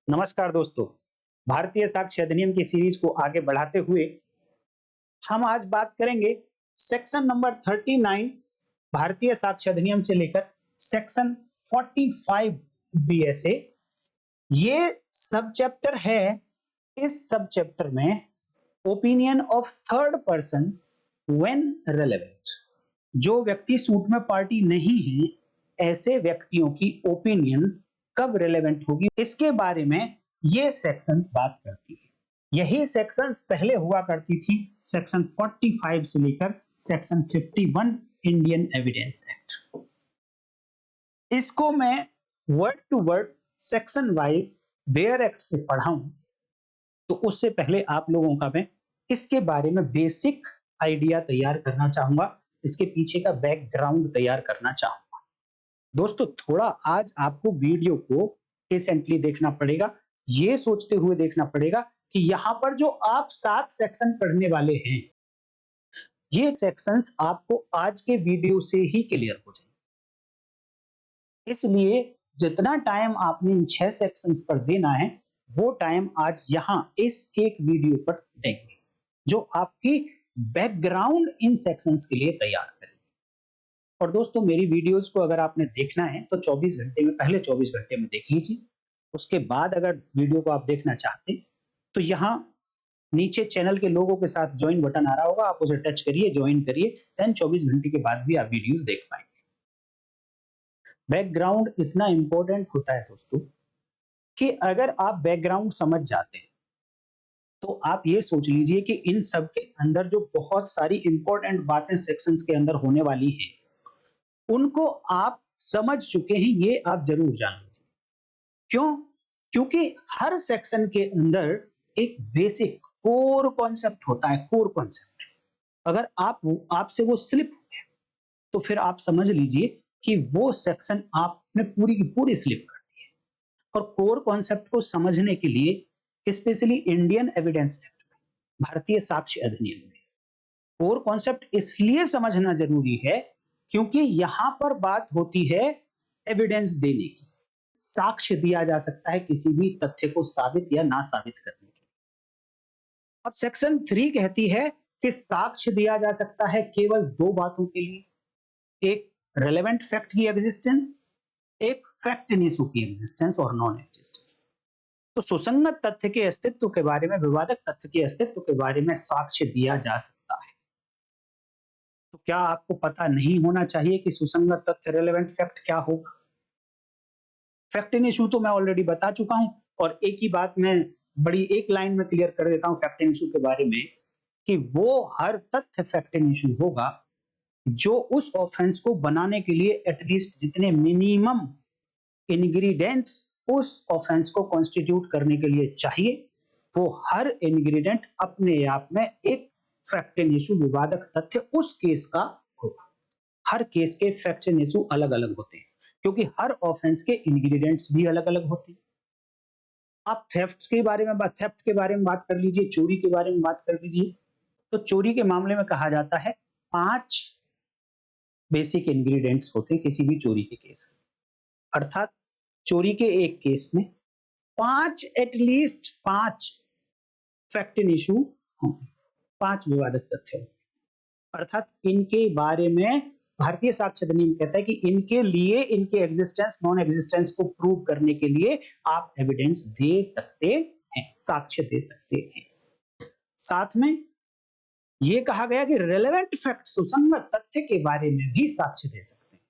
नमस्कार दोस्तों। भारतीय साक्ष्य अधिनियम की सीरीज को आगे बढ़ाते हुए हम आज बात करेंगे सेक्शन नंबर 39 भारतीय साक्ष्य अधिनियम से लेकर सेक्शन 45 बीएसए। ये सब चैप्टर है। इस सब चैप्टर में opinion of third person when relevant, जो व्यक्ति सूट में पार्टी नहीं है ऐसे व्यक्तियों की ओपिनियन कब रेलेवेंट होगी, इसके बारे में ये सेक्शंस बात करती है। यही सेक्शंस पहले हुआ करती थी सेक्शन 45 से लेकर सेक्शन 51 इंडियन एविडेंस एक्ट। इसको मैं word to word section wise bare act से पढ़ाऊं तो उससे पहले आप लोगों का मैं इसके बारे में बेसिक आइडिया तैयार करना चाहूंगा, इसके पीछे का बैकग्राउंड तैयार करना चाहूंगा। दोस्तों, थोड़ा आज आपको वीडियो को पेशेंटली देखना पड़ेगा, ये सोचते हुए देखना पड़ेगा कि यहां पर जो आप 7 सेक्शन पढ़ने वाले हैं, ये सेक्शंस आपको आज के वीडियो से ही क्लियर हो जाएंगे। इसलिए जितना टाइम आपने इन 6 सेक्शंस पर देना है वो टाइम आज यहां इस एक वीडियो पर देंगे, जो आपकी बैकग्राउंड इन सेक्शंस के लिए तैयार करेगी। और दोस्तों, मेरी वीडियोस को अगर आपने देखना है तो 24 घंटे में, पहले 24 घंटे में देख लीजिए। उसके बाद अगर वीडियो को आप देखना चाहते तो यहाँ नीचे चैनल के लोगों के साथ ज्वाइन बटन आ रहा होगा, आप उसे टच करिए, ज्वाइन करिए, देन 24 घंटे के बाद भी आप वीडियोस देख पाएंगे। बैकग्राउंड इतना इंपॉर्टेंट होता है दोस्तों कि अगर आप बैकग्राउंड समझ जाते हैं तो आप ये सोच लीजिए कि इन सब के अंदर जो बहुत सारी इंपॉर्टेंट बातें सेक्शंस के अंदर होने वाली है उनको आप समझ चुके हैं, ये आप जरूर जान लीजिए। क्यों? क्योंकि हर सेक्शन के अंदर एक बेसिक कोर कॉन्सेप्ट होता है। कोर कॉन्सेप्ट अगर आपसे वो स्लिप हो गया तो फिर आप समझ लीजिए कि वो सेक्शन आपने पूरी की पूरी स्लिप कर दी है। और कोर कॉन्सेप्ट को समझने के लिए स्पेशली इंडियन एविडेंस एक्ट में, भारतीय साक्ष्य अधिनियम में, कोर कॉन्सेप्ट इसलिए समझना जरूरी है क्योंकि यहां पर बात होती है एविडेंस देने की। साक्ष्य दिया जा सकता है किसी भी तथ्य को साबित या ना साबित करने के लिए। अब सेक्शन 3 कहती है कि साक्ष्य दिया जा सकता है केवल 2 बातों के लिए, एक रेलेवेंट फैक्ट की एग्जिस्टेंस, एक फैक्ट इन इशू की एग्जिस्टेंस और नॉन एग्जिस्टेंस। तो सुसंगत तथ्य के अस्तित्व के बारे में, विवादक तथ्य के अस्तित्व के बारे में साक्ष्य दिया जा सकता है। तो क्या आपको पता नहीं होना चाहिए कि सुसंगत तथ्य रेलेवेंट फैक्ट क्या होगा? फैक्ट इन इशू तो मैं ऑलरेडी बता चुका हूं, और एक ही बात मैं बड़ी एक लाइन में क्लियर कर देता हूं फैक्ट इन इशू के बारे में कि वो हर तथ्य फैक्ट इन इशू होगा जो उस ऑफेंस को बनाने के लिए एटलीस्ट जितने मिनिमम इंग्रेडिएंट्स उस ऑफेंस को कॉन्स्टिट्यूट करने के लिए चाहिए, वो हर इंग्रेडिएंट अपने आप में एक फैक्ट इन इशू, विवादक तथ्य उस केस का होगा। हर केस के फैक्ट इन इशू अलग अलग होते हैं क्योंकि हर ऑफेंस के इंग्रेडिएंट्स भी अलग अलग होते हैं। आप थेफ्ट के बारे में बात कर लीजिए, चोरी के बारे में बात कर लीजिए। तो चोरी के मामले में कहा जाता है 5 बेसिक इंग्रेडिएंट्स होते हैं किसी भी चोरी के केस में। अर्थात चोरी के एक केस में 5, एटलीस्ट 5 फैक्ट इन इशू होंगे, 5 विवादित तथ्य होंगे। अर्थात इनके बारे में भारतीय साक्ष्य अधिनियम कहता है कि इनके लिए, इनके एग्जिस्टेंस नॉन एग्जिस्टेंस को प्रूव करने के लिए आप एविडेंस दे सकते हैं, साक्ष्य दे सकते हैं। साथ में यह कहा गया कि रेलेवेंट फैक्ट, सुसंगत तथ्य के बारे में भी साक्ष्य दे सकते हैं।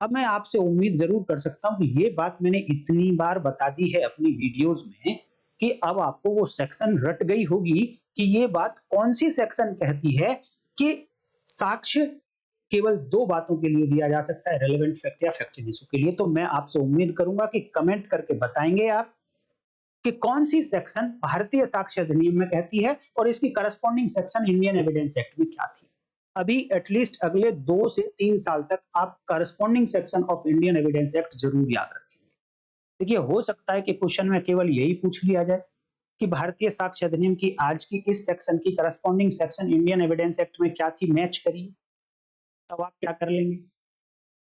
अब मैं आपसे उम्मीद जरूर कर सकता हूं कि ये बात मैंने इतनी बार बता दी है अपनी वीडियोस में कि अब आपको वो सेक्शन रट गई होगी कि ये बात कौन सी सेक्शन कहती है कि साक्ष्य केवल 2 बातों के लिए दिया जा सकता है, रेलेवेंट फैक्ट या फैक्ट इन इशू के लिए। तो मैं आपसे उम्मीद करूंगा कि कमेंट करके बताएंगे आप कि कौन सी सेक्शन भारतीय साक्ष्य अधिनियम में कहती है और इसकी corresponding section Indian evidence act में क्या थी। अभी एटलीस्ट अगले 2 से 3 साल तक आप corresponding section of Indian evidence act जरूर याद रखेंगे। देखिए, हो सकता है कि क्वेश्चन में केवल यही पूछ लिया जाए कि भारतीय साक्ष्य अधिनियम की आज की इस सेक्शन की corresponding section Indian evidence act में क्या थी, मैच करिए, तब आप क्या कर लेंगे।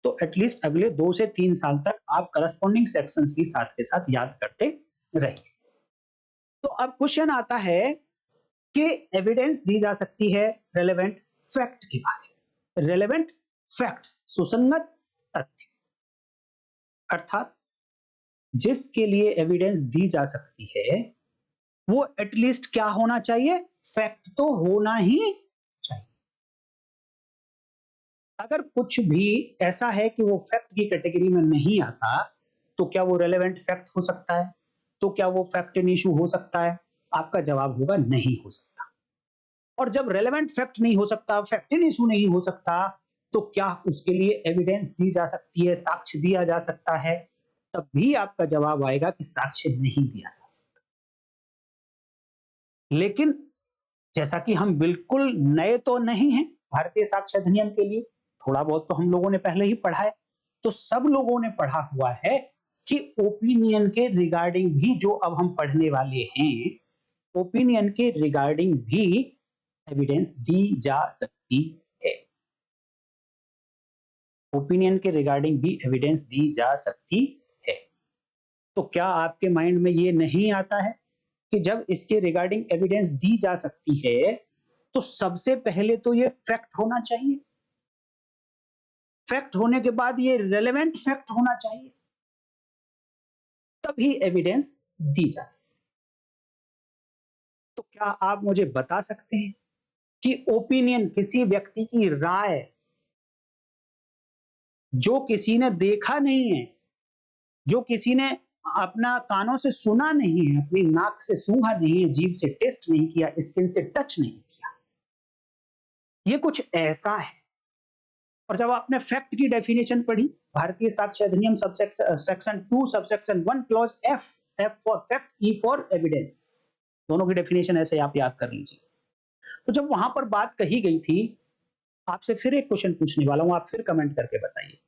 तो एटलीस्ट अगले 2 से 3 साल तक आप करस्पॉन्डिंग सेक्शंस भी साथ के साथ याद करते रहिए। तो अब क्वेश्चन आता है कि एविडेंस दी जा सकती है रेलेवेंट फैक्ट के बारे में। रेलेवेंट फैक्ट, सुसंगत तथ्य, अर्थात जिसके लिए एविडेंस दी जा सकती है वो एटलीस्ट क्या होना चाहिए? फैक्ट तो होना ही चाहिए। अगर कुछ भी ऐसा है कि वो फैक्ट की कैटेगरी में नहीं आता, तो क्या वो रेलेवेंट फैक्ट हो सकता है? तो क्या वो फैक्ट इन इशू हो सकता है? आपका जवाब होगा नहीं हो सकता। और जब रेलेवेंट फैक्ट नहीं हो सकता, फैक्ट इन इशू नहीं हो सकता, तो क्या उसके लिए एविडेंस दी जा सकती है, साक्ष्य दिया जा सकता है? तब भी आपका जवाब आएगा कि साक्ष्य नहीं दिया जा सकता। लेकिन जैसा कि हम बिल्कुल नए तो नहीं हैं भारतीय साक्ष्य अधिनियम के लिए, थोड़ा बहुत तो हम लोगों ने पहले ही पढ़ा है, तो सब लोगों ने पढ़ा हुआ है कि ओपिनियन के रिगार्डिंग भी जो अब हम पढ़ने वाले हैं, ओपिनियन के रिगार्डिंग भी एविडेंस दी जा सकती है। ओपिनियन के रिगार्डिंग भी एविडेंस दी जा सकती है। तो क्या आपके माइंड में ये नहीं आता है कि जब इसके रिगार्डिंग एविडेंस दी जा सकती है, तो सबसे पहले तो ये फैक्ट होना चाहिए। फैक्ट होने के बाद ये रेलेवेंट फैक्ट होना चाहिए, तभी एविडेंस दी जा सकती है। तो क्या आप मुझे बता सकते हैं कि ओपिनियन, किसी व्यक्ति की राय, जो किसी ने देखा नहीं है, जो किसी ने अपना कानों से सुना नहीं है, अपनी नाक से सूंघा नहीं है, जीभ से टेस्ट नहीं किया, स्किन से टच नहीं किया, ये कुछ ऐसा है। और जब आपने फैक्ट की डेफिनेशन पढ़ी, भारतीय साक्ष्य अधिनियम section 2 subsection 1 clause F, F for fact, E for evidence, दोनों की डेफिनेशन ऐसे आप याद कर लीजिए। तो जब वहां पर बात कही गई थी, आपसे फिर एक क्वेश्चन पूछने वाला हूं, आप फिर कमेंट करके बताइए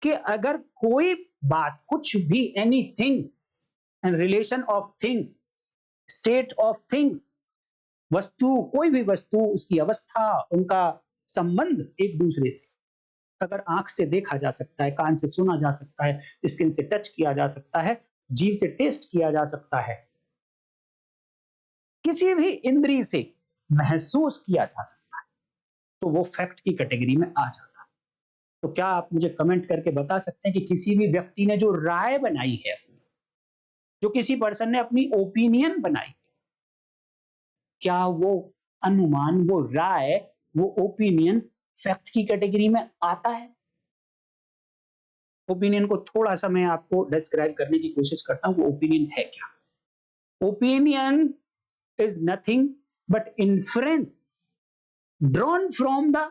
कि अगर कोई बात, कुछ भी, anything in relation of things, state of things, वस्तु, कोई भी वस्तु, उसकी अवस्था, उनका संबंध एक दूसरे से अगर आंख से देखा जा सकता है, कान से सुना जा सकता है, स्किन से टच किया जा सकता है, जीभ से टेस्ट किया जा सकता है, किसी भी इंद्रिय से महसूस किया जा सकता है, तो वो फैक्ट की कैटेगरी में आ जाता है। तो क्या आप मुझे कमेंट करके बता सकते हैं कि किसी भी व्यक्ति ने जो राय बनाई है, जो किसी पर्सन ने अपनी ओपिनियन बनाई, क्या वो अनुमान, वो राय, वो ओपिनियन फैक्ट की कैटेगरी में आता है? ओपिनियन को थोड़ा सा मैं आपको डिस्क्राइब करने की कोशिश करता हूं कि ओपिनियन है क्या। Opinion is nothing but inference drawn from the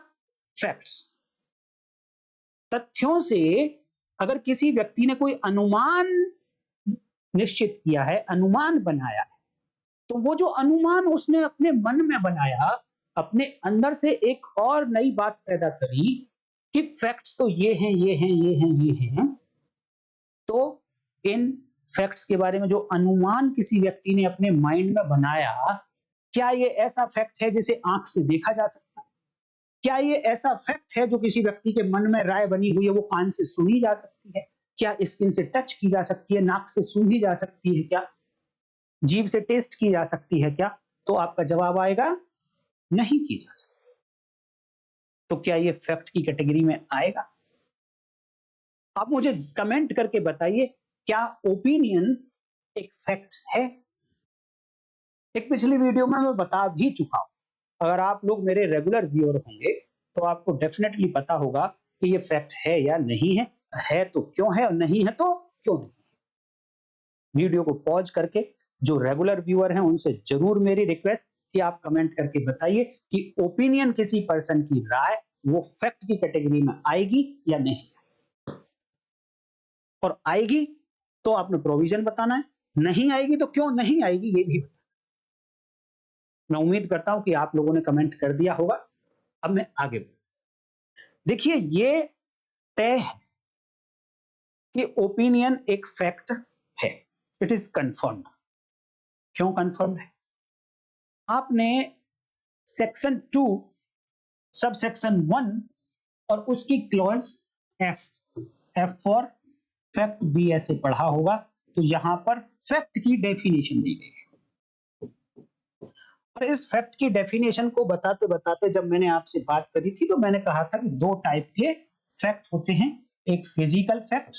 facts. तथ्यों से अगर किसी व्यक्ति ने कोई अनुमान निश्चित किया है, अनुमान बनाया है, तो वो जो अनुमान उसने अपने मन में बनाया, अपने अंदर से एक और नई बात पैदा करी कि फैक्ट्स तो ये हैं, ये हैं, ये हैं, ये हैं। तो इन फैक्ट्स के बारे में जो अनुमान किसी व्यक्ति ने अपने माइंड में बनाया, क्या ये ऐसा फैक्ट है जिसे आंख से देखा जा सकता है? क्या ये ऐसा फैक्ट है जो किसी व्यक्ति के मन में राय बनी हुई है, वो कान से सुनी जा सकती है? क्या स्किन से टच की जा सकती है, नाक से सूंघी जा सकती है, क्या जीभ से टेस्ट की जा सकती है क्या? तो आपका जवाब आएगा नहीं की जा सकती। तो क्या ये फैक्ट की कैटेगरी में आएगा? आप मुझे कमेंट करके बताइए, क्या ओपिनियन एक फैक्ट है? एक पिछली वीडियो में मैं बता भी चुका हूं, अगर आप लोग मेरे रेगुलर व्यूअर होंगे तो आपको डेफिनेटली पता होगा कि ये फैक्ट है या नहीं है, तो क्यों है और नहीं है तो क्यों नहीं। वीडियो को पॉज करके जो रेगुलर व्यूअर हैं उनसे जरूर मेरी रिक्वेस्ट कि आप कमेंट करके बताइए कि ओपिनियन, किसी पर्सन की राय, वो फैक्ट की कैटेगरी में आएगी या नहीं, और आएगी तो आपने प्रोविजन बताना है, नहीं आएगी तो क्यों नहीं आएगी ये भी बताना। मैं उम्मीद करता हूं कि आप लोगों ने कमेंट कर दिया होगा। अब मैं आगे देखिए, ये तय है कि ओपिनियन एक फैक्ट है, इट इज कंफर्म्ड। क्यों कंफर्म्ड है? आपने सेक्शन 2 सब सेक्शन 1 और उसकी clause F, F for fact बी ऐसे पढ़ा होगा। तो यहां पर फैक्ट की डेफिनेशन दी गई है और इस फैक्ट की डेफिनेशन को बताते बताते जब मैंने आपसे बात करी थी तो मैंने कहा था कि दो टाइप के फैक्ट होते हैं, एक फिजिकल फैक्ट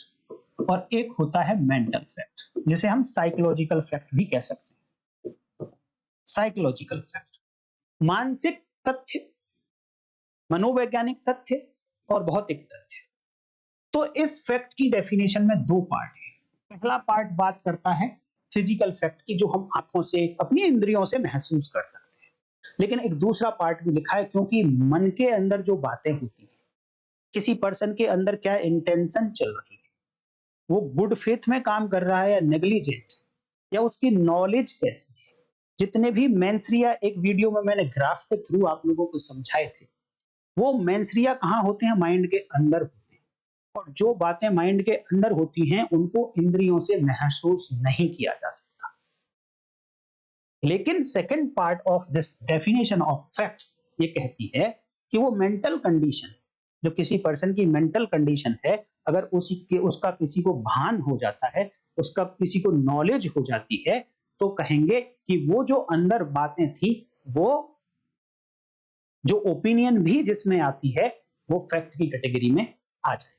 और एक होता है मेंटल फैक्ट, जिसे हम साइकोलॉजिकल फैक्ट भी कह सकते हैं। साइकोलॉजिकल फैक्ट मानसिक तथ्य, मनोवैज्ञानिक तथ्य और भौतिक तथ्य। तो इस फैक्ट की डेफिनेशन में दो पार्ट है। पहला पार्ट बात करता है फिजिकल फैक्ट की, जो हम आंखों से अपनी इंद्रियों से महसूस कर सकते हैं। लेकिन एक दूसरा पार्ट भी लिखा है, क्योंकि मन के अंदर जो बातें होती है, किसी पर्सन के अंदर क्या इंटेंशन चल रही है, वो गुड फेथ में काम कर रहा है या नेग्लिजेंट, या उसकी नॉलेज कैसी है। जितने भी मेंसरिया एक वीडियो में मैंने ग्राफ के थ्रू आप लोगों को समझाए थे, वो मेंसरिया कहाँ होते हैं, माइंड के अंदर होते हैं। और जो बातें माइंड के अंदर होती हैं उनको इंद्रियों से महसूस नहीं किया जा सकता। लेकिन second part of this definition of fact ये कहती है कि वो मेंटल कंडीशन, जो किसी पर्सन की मेंटल कंडीशन है, अगर उसका किसी को भान हो जाता है, उसका किसी को नॉलेज हो जाती है, तो कहेंगे कि वो जो अंदर बातें थी, वो जो ओपिनियन भी जिसमें आती है, वो फैक्ट की कैटेगरी में आ जाएगा।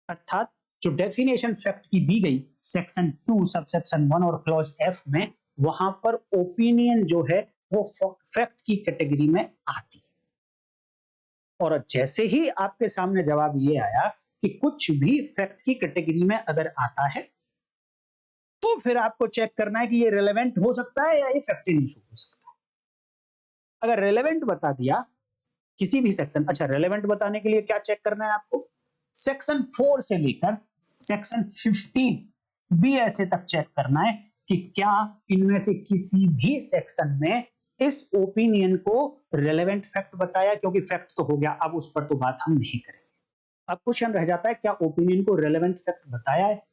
अर्थात जो डेफिनेशन फैक्ट की दी गई सेक्शन 2 सबसेक्शन 1 और क्लॉज एफ में, वहां पर ओपिनियन जो है वो फैक्ट की कैटेगरी में आती है। और जैसे ही आपके सामने जवाब ये आया कि कुछ भी फैक्ट की कैटेगरी में अगर आता है, तो फिर आपको चेक करना है कि ये रिलेवेंट हो सकता है या ये फैक्ट नहीं हो सकता है। अगर रिलेवेंट बता दिया किसी भी सेक्शन, अच्छा रिलेवेंट बताने के लिए क्या चेक करना है आपको, सेक्शन 4 से लेकर सेक्शन 15 बी ऐसे तक चेक करना है कि क्या इनमें से किसी भी सेक्शन में इस ओपिनियन को रिलेवेंट फैक्ट बताया। क्योंकि फैक्ट तो हो गया, अब उस पर तो बात हम नहीं करेंगे। अब क्वेश्चन रह जाता है क्या ओपिनियन को रिलेवेंट फैक्ट बताया है।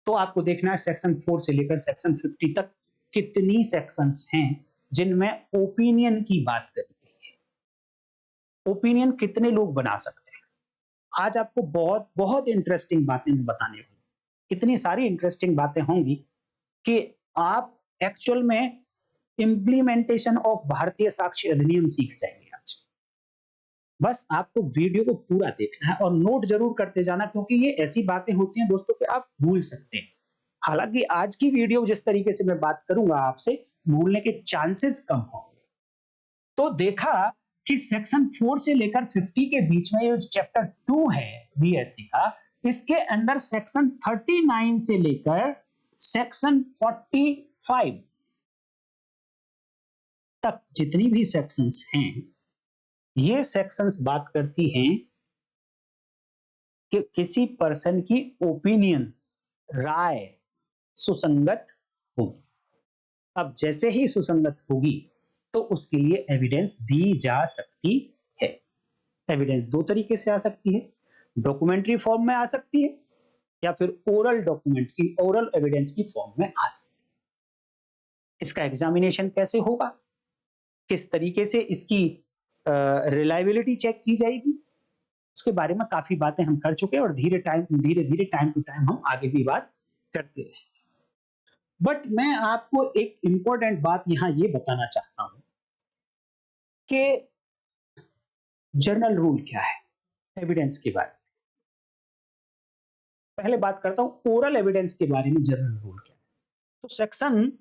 तो आपको देखना है सेक्शन 4 से लेकर सेक्शन 50 तक कितनी सेक्शंस हैं जिनमें ओपिनियन की बात करी गई है। ओपिनियन कितने लोग बना सकते हैं। आज आपको बहुत बहुत इंटरेस्टिंग बातें बताने वाली, इतनी सारी इंटरेस्टिंग बातें होंगी कि आप एक्चुअल में इंप्लीमेंटेशन ऑफ भारतीय साक्ष्य अधिनियम सीख जाएंगे आज। बस आपको वीडियो को पूरा देखना है और नोट जरूर करते जाना, क्योंकि ये ऐसी बातें होती हैं दोस्तों कि आप भूल सकते हैं। हालांकि आज की वीडियो जिस तरीके से मैं बात करूंगा आपसे, भूलने के चांसेस कम होंगे। तो देखा कि सेक्शन 4 से लेकर 50 के बीच में ये चैप्टर 2 है बीएससी का, इसके अंदर सेक्शन 39 से लेकर सेक्शन 45 तक जितनी भी सेक्शंस हैं, ये सेक्शंस बात करती हैं कि किसी पर्सन की ओपिनियन, राय सुसंगत होगी। अब जैसे ही सुसंगत होगी तो उसके लिए एविडेंस दी जा सकती है। एविडेंस दो तरीके से आ सकती है, डॉक्यूमेंट्री फॉर्म में आ सकती है या फिर ओरल डॉक्यूमेंट की, ओरल एविडेंस की फॉर्म में आ सकती है। इसका एग्जामिनेशन कैसे होगा, किस तरीके से इसकी रिलायबिलिटी चेक की जाएगी, उसके बारे में काफी बातें हम कर चुके हैं और धीरे धीरे टाइम टू टाइम हम आगे भी बात करते रहेंगे। बट मैं आपको एक इंपॉर्टेंट बात यहां ये बताना चाहता हूं कि जनरल रूल क्या है एविडेंस के बारे में। पहले बात करता हूं ओरल एविडेंस के बारे में, जनरल रूल क्या है। तो सेक्शन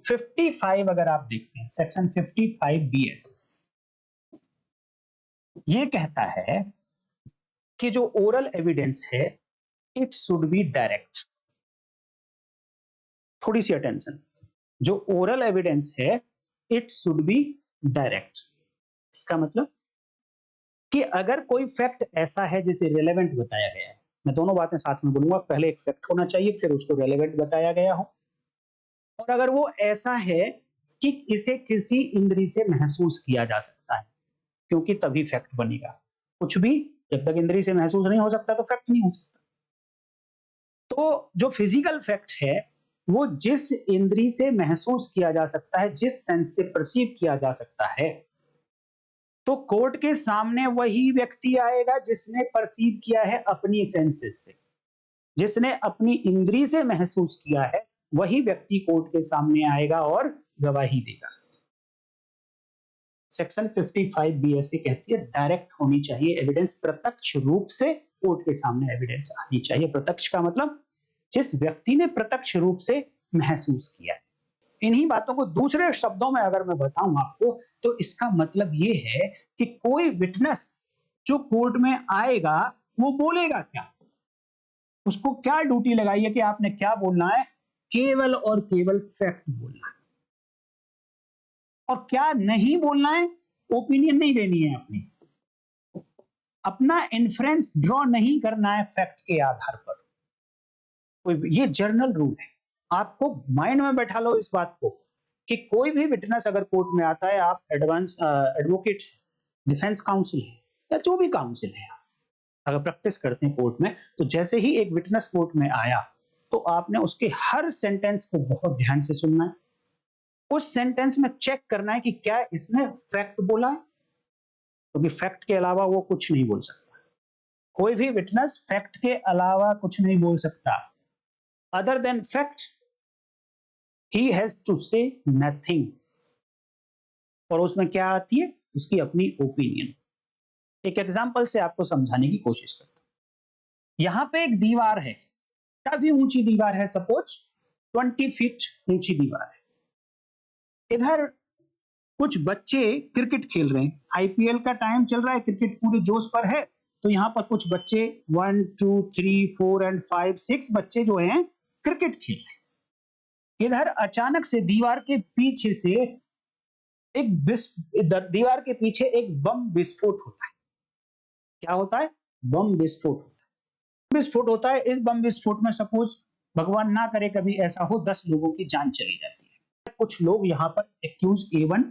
55 अगर आप देखते हैं, सेक्शन 55 बीएस ये कहता है कि जो ओरल एविडेंस है इट शुड बी डायरेक्ट। थोड़ी सी अटेंशन, जो ओरल एविडेंस है इट शुड बी डायरेक्ट। इसका मतलब कि अगर कोई फैक्ट ऐसा है जिसे रिलेवेंट बताया गया है, मैं दोनों बातें साथ में बोलूंगा, पहले एक फैक्ट होना चाहिए फिर उसको रिलेवेंट बताया गया हो, और अगर वो ऐसा है कि इसे किसी इंद्री से महसूस किया जा सकता है, क्योंकि तभी फैक्ट बनेगा। कुछ भी जब तक इंद्री से महसूस नहीं हो सकता तो फैक्ट नहीं हो सकता। तो जो फिजिकल फैक्ट है वो जिस इंद्री से महसूस किया जा सकता है, जिस सेंस से परसीव किया जा सकता है, तो कोर्ट के सामने वही व्यक्ति आएगा जिसने परसीव किया है अपनी सेंसेस से, जिसने अपनी इंद्री से महसूस किया है, वही व्यक्ति कोर्ट के सामने आएगा और गवाही देगा। सेक्शन 55 बीएससी कहती है डायरेक्ट होनी चाहिए एविडेंस, प्रत्यक्ष रूप से कोर्ट के सामने एविडेंस आनी चाहिए। प्रत्यक्ष का मतलब जिस व्यक्ति ने प्रत्यक्ष रूप से महसूस किया है। इन्हीं बातों को दूसरे शब्दों में अगर मैं बताऊं आपको, तो इसका मतलब ये है कि कोई विटनेस जो कोर्ट में आएगा वो बोलेगा क्या, उसको क्या ड्यूटी लगाई है कि आपने क्या बोलना है, केवल और केवल फैक्ट बोलना है। और क्या नहीं बोलना है, ओपिनियन नहीं देनी है, अपना इन्फ्रेंस ड्रॉ नहीं करना है फैक्ट के आधार पर। ये जर्नल रूल है, आपको माइंड में बैठा लो इस बात को कि कोई भी विटनेस अगर कोर्ट में आता है, आप एडवांस एडवोकेट, डिफेंस काउंसिल है या जो भी काउंसिल है, अगर प्रैक्टिस करते हैं कोर्ट में, तो जैसे ही एक विटनेस कोर्ट में आया तो आपने उसके हर सेंटेंस को बहुत ध्यान से सुनना है। उस सेंटेंस में चेक करना है कि क्या इसने फैक्ट बोला है, क्योंकि फैक्ट के अलावा वो कुछ नहीं बोल सकता। कोई भी विटनेस फैक्ट के अलावा कुछ नहीं बोल सकता। Other than fact he has to say nothing. और उसमें क्या आती है, उसकी अपनी ओपिनियन। एक एग्जांपल से आपको समझाने की कोशिश करता हूं। यहां पे एक दीवार है, काफी ऊंची दीवार है, सपोज 20 फीट ऊंची दीवार है। इधर कुछ बच्चे क्रिकेट खेल रहे हैं, आईपीएल का टाइम चल रहा है, क्रिकेट पूरे जोश पर है। तो यहाँ पर कुछ बच्चे 1 2 3 4 एंड 5 6 बच्चे जो हैं क्रिकेट खेल रहे हैं। इधर अचानक से दीवार के पीछे से दीवार के पीछे एक बम विस्फोट होता है। क्या होता है, बम विस्फोट होता है। विस्फोट होता है, इस बम विस्फोट में सपोज भगवान ना करे कभी ऐसा हो, 10 लोगों की जान चली जाती है। कुछ लोग यहाँ पर accused A1,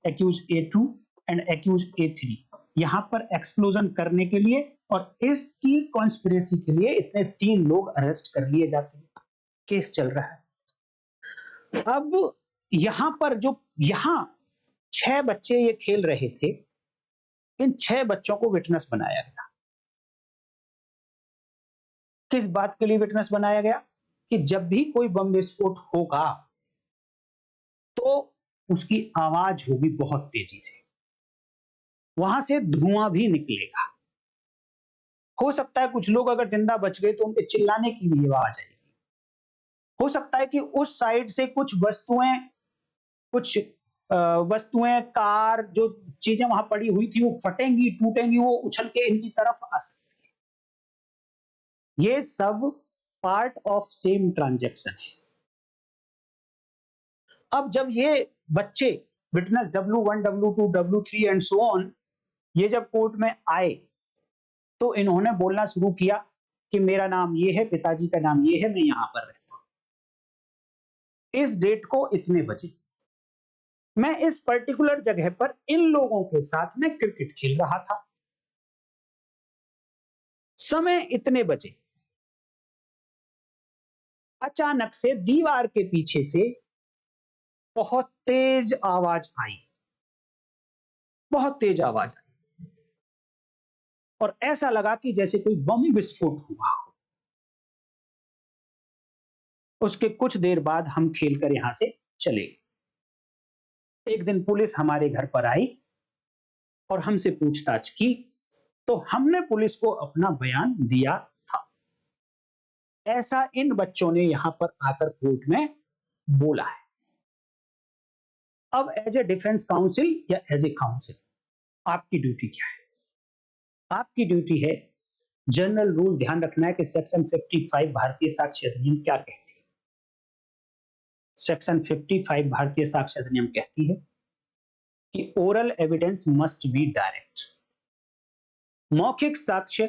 accused A2 and accused A3 यहाँ पर एक्सप्लोजन करने के लिए और इसकी कॉन्स्पिरेसी के लिए इतने 3 लोग अरेस्ट कर लिए जाते हैं। केस चल रहा है। अब यहां पर जो यहां 6 बच्चे ये खेल रहे थे, इन 6 बच्चों को विटनेस बनाया गया। किस बात के लिए विटनेस बनाया गया, कि जब भी कोई बम विस्फोट होगा तो उसकी आवाज होगी बहुत तेजी से, वहां से धुआं भी निकलेगा। हो सकता है कुछ लोग अगर जिंदा बच गए तो उनके चिल्लाने की भी आवाज आएगी। हो सकता है कि उस साइड से कुछ वस्तुएं, कार, जो चीजें वहां पड़ी हुई थी वो फटेंगी, टूटेंगी, वो उछल के इनकी तरफ आ सकती है। ये सब पार्ट ऑफ सेम ट्रांजैक्शन है। अब जब ये बच्चे witness W1 W2 W3 and so on, ये जब कोर्ट में आए तो इन्होंने बोलना शुरू किया कि मेरा नाम ये है, पिताजी का नाम ये है, मैं यहां पर रहता हूं, इस डेट को इतने बजे मैं इस पर्टिकुलर जगह पर इन लोगों के साथ में क्रिकेट खेल रहा था, समय इतने बजे अचानक से दीवार के पीछे से बहुत तेज आवाज आई, बहुत तेज आवाज आई, और ऐसा लगा कि जैसे कोई बम विस्फोट हुआ हो। उसके कुछ देर बाद हम खेलकर यहां से चले गए। एक दिन पुलिस हमारे घर पर आई और हमसे पूछताछ की, तो हमने पुलिस को अपना बयान दिया था। ऐसा इन बच्चों ने यहां पर आकर कोर्ट में बोला है। अब एज ए डिफेंस काउंसिल या एज ए काउंसिल आपकी ड्यूटी क्या है? आपकी ड्यूटी है जनरल रूल ध्यान रखना है कि सेक्शन 55 भारतीय साक्ष्य अधिनियम क्या कहती है। सेक्शन 55 भारतीय साक्ष्य अधिनियम कहती है कि oral evidence must be direct. मौखिक साक्ष्य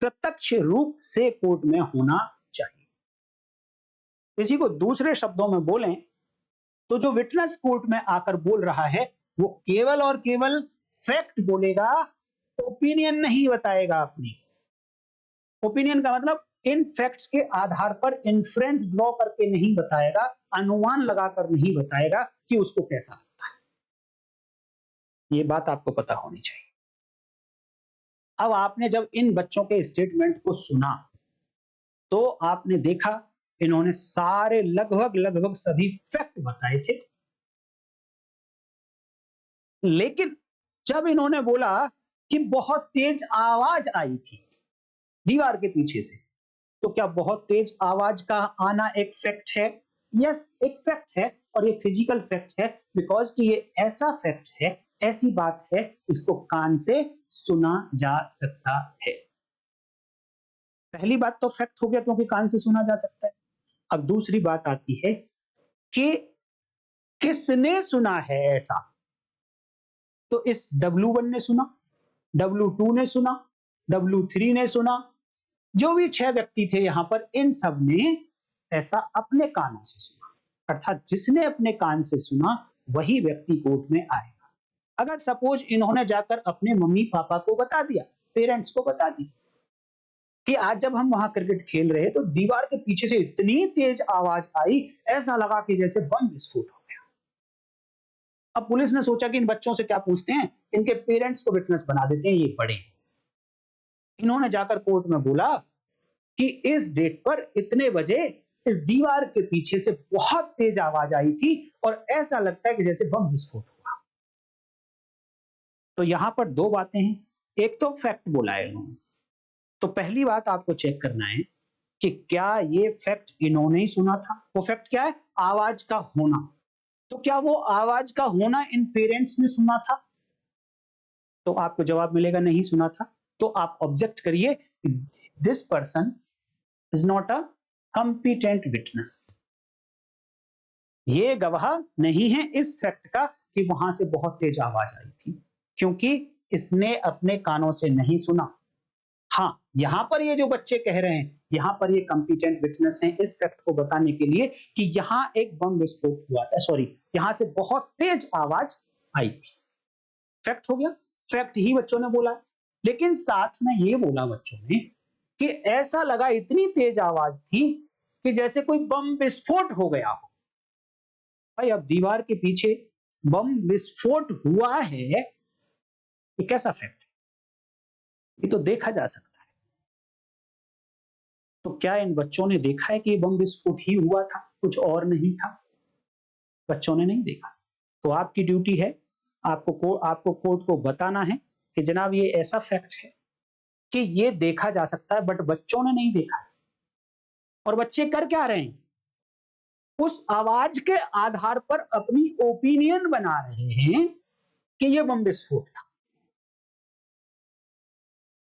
प्रत्यक्ष रूप से कोर्ट में होना चाहिए। इसी को दूसरे शब्दों में बोलें तो जो विटनेस कोर्ट में आकर बोल रहा है वो केवल और केवल फैक्ट बोलेगा, ओपिनियन नहीं बताएगा अपनी। ओपिनियन का मतलब इन फैक्ट्स के आधार पर इन्फ्रेंस ड्रॉ करके नहीं बताएगा, अनुमान लगाकर नहीं बताएगा कि उसको कैसा लगता है। ये बात आपको पता होनी चाहिए। अब आपने जब इन बच्चों के स्टेटमेंट को सुना, तो आपने देखा इन्होंने सारे लगभग सभी फैक्ट बताए थे। लेकिन जब इन्होंने बोला कि बहुत तेज आवाज आई थी दीवार के पीछे से, तो क्या बहुत तेज आवाज का आना एक फैक्ट है? यस, एक फैक्ट है और ये फिजिकल फैक्ट है, बिकॉज कि ये ऐसा फैक्ट है, ऐसी बात है, इसको कान से सुना जा सकता है। पहली बात तो फैक्ट हो गया क्योंकि कान से सुना जा सकता है। अब दूसरी बात आती है कि किसने सुना है ऐसा? तो इस W1 ने सुना, W2 ने सुना, W3 ने सुना, जो भी 6 व्यक्ति थे यहां पर, इन सब ने ऐसा अपने कानों से सुना। अर्थात जिसने अपने कान से सुना वही व्यक्ति कोर्ट में आएगा। अगर सपोज इन्होंने जाकर अपने मम्मी पापा को बता दिया, पेरेंट्स को बता दिया कि आज जब हम वहां क्रिकेट खेल रहे तो दीवार के पीछे से इतनी तेज आवाज आई, ऐसा लगा कि जैसे बम विस्फोट हो गया। अब पुलिस ने सोचा कि इन बच्चों से क्या पूछते हैं, इनके पेरेंट्स को विटनेस बना देते हैं, ये बड़े हैं। इन्होंने जाकर कोर्ट में बोला कि इस डेट पर इतने बजे इस दीवार के पीछे से बहुत तेज आवाज आई थी और ऐसा लगता है कि जैसे बम विस्फोट हुआ। तो यहां पर दो बातें हैं, एक तो फैक्ट बोला है इन्होंने, तो पहली बात आपको चेक करना है कि क्या ये फैक्ट इन्होंने ही सुना था। वो फैक्ट क्या है? आवाज का होना। तो क्या वो आवाज का होना इन पेरेंट्स ने सुना था? तो आपको जवाब मिलेगा नहीं सुना था। तो आप ऑब्जेक्ट करिए, this person is not a competent witness. ये गवाह नहीं है इस फैक्ट का कि वहां से बहुत तेज आवाज आई थी, क्योंकि इसने अपने कानों से नहीं सुना। हाँ, यहां पर ये जो बच्चे कह रहे हैं, यहां पर ये कंपिटेंट विटनेस हैं इस फैक्ट को बताने के लिए कि यहां एक बम विस्फोट हुआ था, सॉरी, यहां से बहुत तेज आवाज आई थी। फैक्ट हो गया, फैक्ट ही बच्चों ने बोला। लेकिन साथ में ये बोला बच्चों ने कि ऐसा लगा, इतनी तेज आवाज थी कि जैसे कोई बम विस्फोट हो गया हो। भाई, अब दीवार के पीछे बम विस्फोट हुआ है, ये कैसा फैक्ट है? ये तो देखा जा सकता है। तो क्या इन बच्चों ने देखा है कि ये बम विस्फोट ही हुआ था, कुछ और नहीं था? बच्चों ने नहीं देखा। तो आपकी ड्यूटी है, आपको कोर्ट को बताना है कि जनाब ये ऐसा फैक्ट है कि ये देखा जा सकता है, बट बच्चों ने नहीं देखा। और बच्चे कर क्या रहे हैं? उस आवाज के आधार पर अपनी ओपिनियन बना रहे हैं कि ये बम विस्फोट था।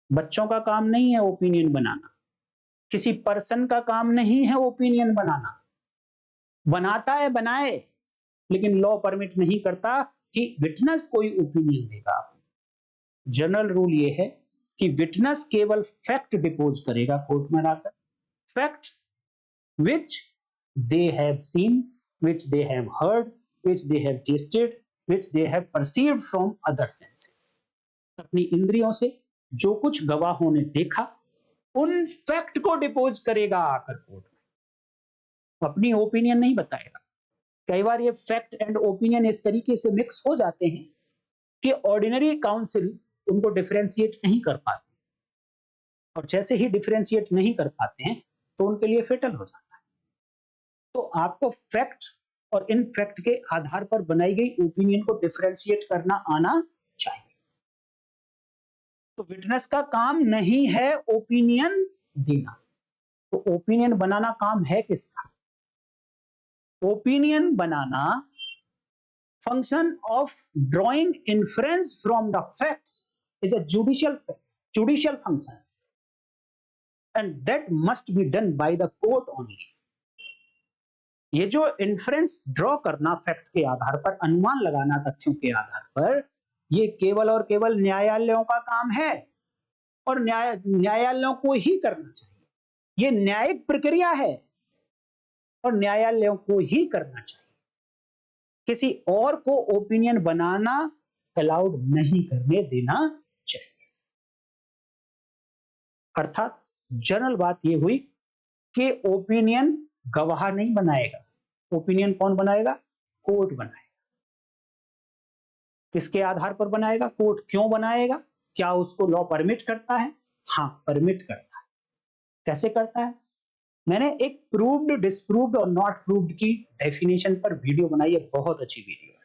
बच्चों का काम नहीं है ओपिनियन बनाना, किसी पर्सन का काम नहीं है ओपिनियन बनाना। बनाता है बनाए, लेकिन लॉ परमिट नहीं करता कि विटनेस कोई ओपिनियन देगा। जनरल रूल ये है कि विटनेस केवल फैक्ट डिपोज करेगा कोर्ट में आकर, fact which they have seen, which they have heard, which they have tasted, which they have perceived from other senses। अपनी इंद्रियों से जो कुछ गवाहों ने देखा, उन फैक्ट को डिपोज करेगा आकर कोर्ट में, अपनी ओपिनियन नहीं बताएगा। कई बार ये फैक्ट एंड ओपिनियन इस तरीके से मिक्स हो जाते हैं कि ऑर्डिनरी काउंसिल उनको डिफरेंशिएट नहीं कर पाते, और जैसे ही डिफरेंशिएट नहीं कर पाते हैं तो उनके लिए फेटल हो जाता है। तो आपको फैक्ट और इन फैक्ट के आधार पर बनाई गई ओपिनियन को डिफरेंशिएट करना आना चाहिए। तो विटनेस का काम नहीं है ओपिनियन देना, तो ओपिनियन बनाना काम है किसका? Opinion banana function of drawing inference from the facts is a judicial function, and that must be done by the court only. ये जो इन्फ्रेंस ड्रॉ करना फैक्ट के आधार पर, अनुमान लगाना तथ्यों के आधार पर, ये केवल और केवल न्यायालयों का काम है, और न्यायालयों को ही करना चाहिए। ये न्यायिक प्रक्रिया है और न्यायालयों को ही करना चाहिए। किसी और को ओपिनियन बनाना अलाउड नहीं करने देना चाहिए। अर्थात जनरल बात ये हुई कि ओपिनियन गवाह नहीं बनाएगा, ओपिनियन कौन बनाएगा? कोर्ट बनाएगा। किसके आधार पर बनाएगा? कोर्ट क्यों बनाएगा? क्या उसको लॉ परमिट करता है? हाँ, परमिट करता है। कैसे करता है? मैंने एक प्रूव्ड, डिस्प्रूव्ड और नॉट प्रूव्ड की डेफिनेशन पर वीडियो बनाई है, बहुत अच्छी वीडियो है।